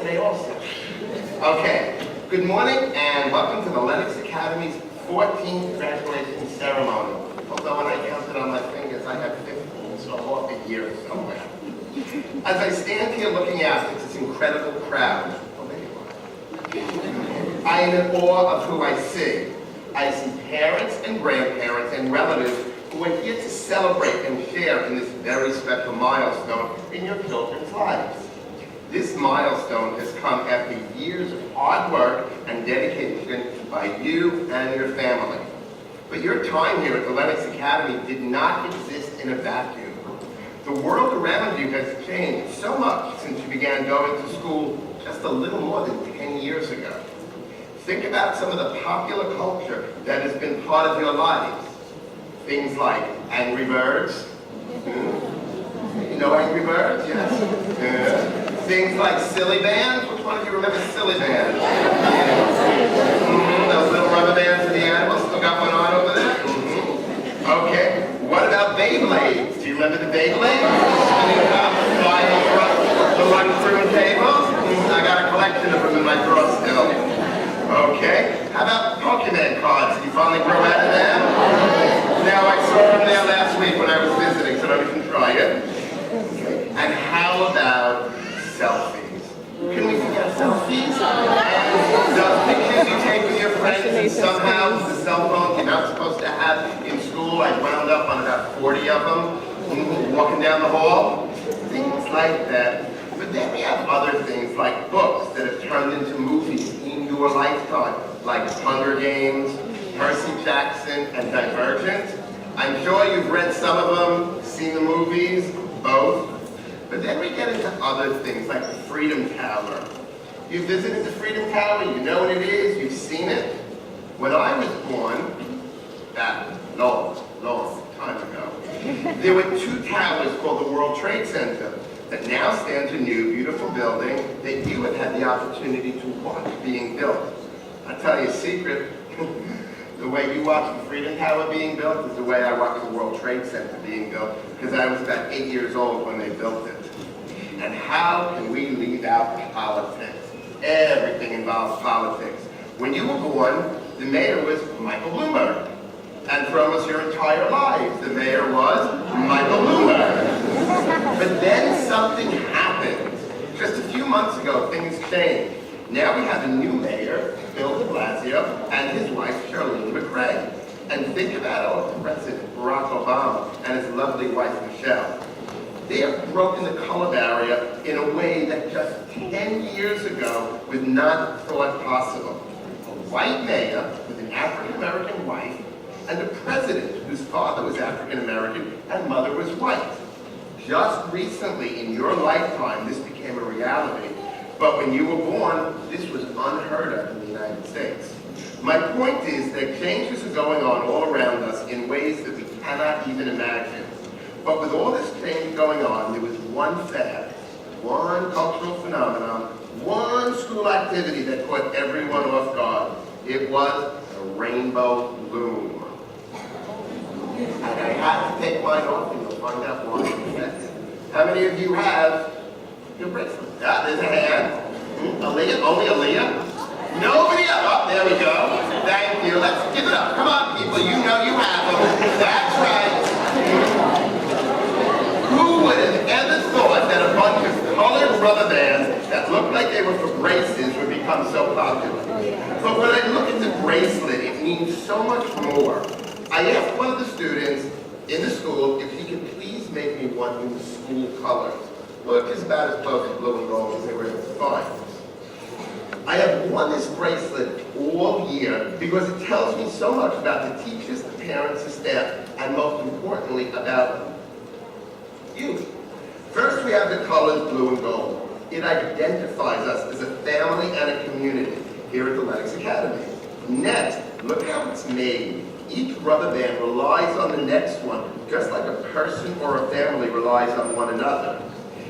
today also. Okay, good morning and welcome to the Lenox Academy's 14th graduation ceremony. Although when I counted on my fingers, I have 15, so I'm off a year somewhere. As I stand here looking out at this incredible crowd, I am in awe of who I see. I see parents and grandparents and relatives who are here to celebrate and share in this very special milestone in your children's lives. This milestone has come after years of hard work and dedication by you and your family. But your time here at the Lenox Academy did not exist in a vacuum. The world around you has changed so much since you began going to school just a little more than 10 years ago. Think about some of the popular culture that has been part of your lives. Things like Angry Birds. You know Angry Birds? Yes. Things like Silly Bands. Which one of you remember Silly Bands? Those little rubber bands and the animals. Still got one on over there? Okay. What about Beyblades? Do you remember the Beyblades? Flying across the lunchroom tables? I got a collection of them in my drawer still. Okay. How about Pokemon cards? Did you finally grow out of them? Now, I saw them there last week when I was visiting, so now we can try it. And how about selfies? Can we forget selfies? Those pictures you take with your friends and somehow the cell phone you're not supposed to have in school, I wound up on about 40 of them, walking down the hall. Things like that. But then we have other things like books that have turned into movies in your lifetime, like Hunger Games, Percy Jackson, and Divergent. I'm sure you've read some of them, seen the movies, both. But then we get into other things like the Freedom Tower. You visited the Freedom Tower, you know what it is, you've seen it. When I was born, that long time ago, there were two towers called the World Trade Center that now stands a new, beautiful building that you have had the opportunity to watch being built. I'll tell you a secret. The way you watch the Freedom Tower being built is the way I watch the World Trade Center being built, because I was about 8 years old when they built it. And how can we leave out politics? Everything involves politics. When you were born, the mayor was Michael Bloomberg. And for almost your entire lives, the mayor was Michael Bloomberg. But then something happened. Just a few months ago, things changed. Now we have a new mayor, Bill de Blasio, and his wife, Charlene McRae. And think about our President, Barack Obama, and his lovely wife, Michelle. They have broken the color barrier in a way that just 10 years ago was not thought possible. A white mayor with an African-American wife, and a president whose father was African-American and mother was white. Just recently, in your lifetime, this became a reality. But when you were born, this was unheard of in the United States. My point is that changes are going on all around us in ways that we cannot even imagine. But with all this change going on, there was one fad, one cultural phenomenon, one school activity that caught everyone off guard. It was a rainbow loom. And I had to take mine off, and you'll find out why in a second. How many of you have your bracelet? Yeah, there's a hand. Aaliyah? Only Aaliyah? Nobody else? Oh, there we go. Thank you. Let's give it up. Come on, people. You know you have them. That's right. Who would have ever thought that a bunch of colored rubber bands that looked like they were for braces would become so popular? But when I look at the bracelet, it means so much more. I asked one of the students in the school if he could please make me one in the school colors. Look, it's about as close to blue and gold as they were able to find. I have worn this bracelet all year because it tells me so much about the teachers, the parents, the staff, and most importantly, about you. First, we have the colors blue and gold. It identifies us as a family and a community here at the Lenox Academy. Next, look how it's made. Each rubber band relies on the next one, just like a person or a family relies on one another.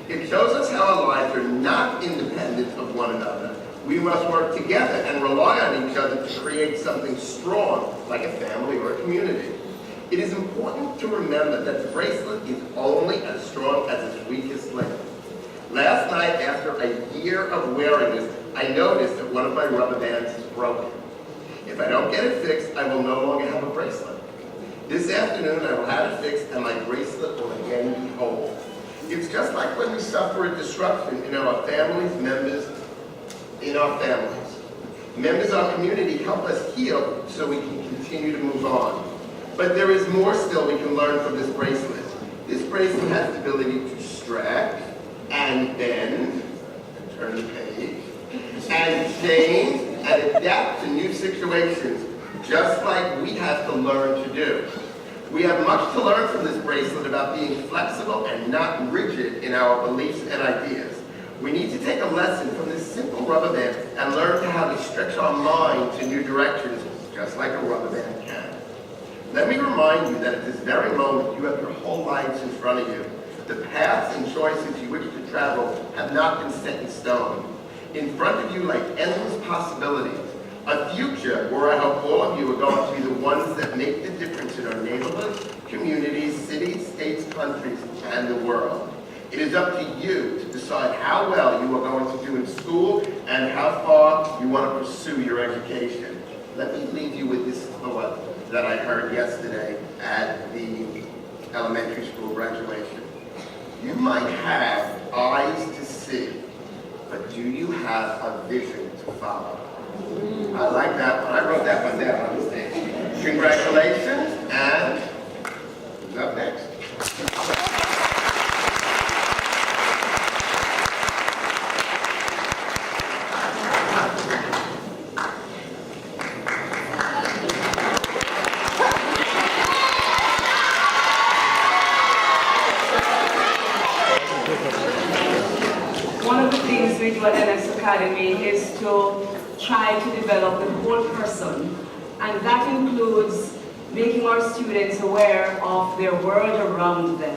It shows us how our lives are not independent of one another. We must work together and rely on each other to create something strong, like a family or a community. It is important to remember that the bracelet is only as strong as its weakest link. Last night, after a year year of wearing this, I noticed that one of my rubber bands is broken. If I don't get it fixed, I will no longer have a bracelet. This afternoon, I will have it fixed, and my bracelet will again be whole. It's just like when we suffer a disruption in our families, members of our community help us heal so we can continue to move on. But there is more still we can learn from this bracelet. This bracelet has the ability to stretch and bend, and turn the page, and change and adapt to new situations, just like we have to learn to do. We have much to learn from this bracelet about being flexible and not rigid in our beliefs and ideas. We need to take a lesson from this simple rubber band and learn how to stretch our mind to new directions, just like a rubber band can. Let me remind you that at this very moment, you have your whole lives in front of you. The paths and choices you wish to travel have not been set in stone. In front of you lie endless possibilities. A future where I hope all of you are going to be the ones that make the difference in our neighborhoods, communities, cities, states, countries, and the world. It is up to you to decide how well you are going to do in school and how far you want to pursue your education. Let me leave you with this thought that I heard yesterday at the elementary school graduation. You might have eyes to see, but do you have a vision to follow? I like that one. I wrote that one down on the stage. Congratulations, and who's up next? One of the things we do at Lenox Academy is to try to develop the whole person, and that includes making our students aware of their world around them.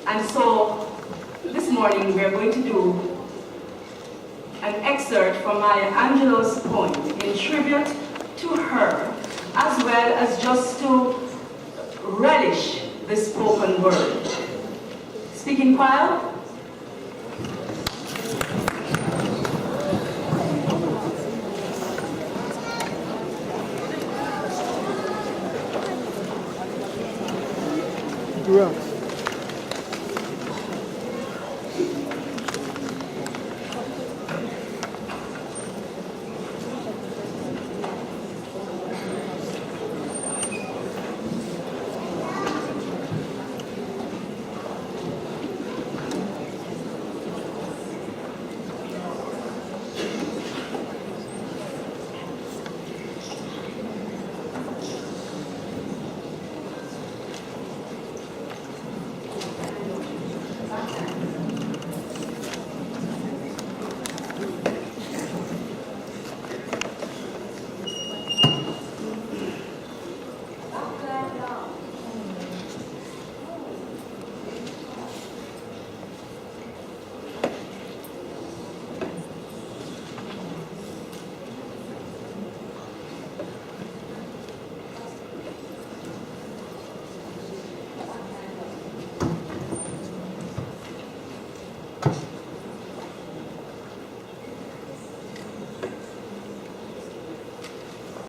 And so this morning we're going to do an excerpt from Maya Angelou's poem in tribute to her, as well as just to relish the spoken word. Speaking choir.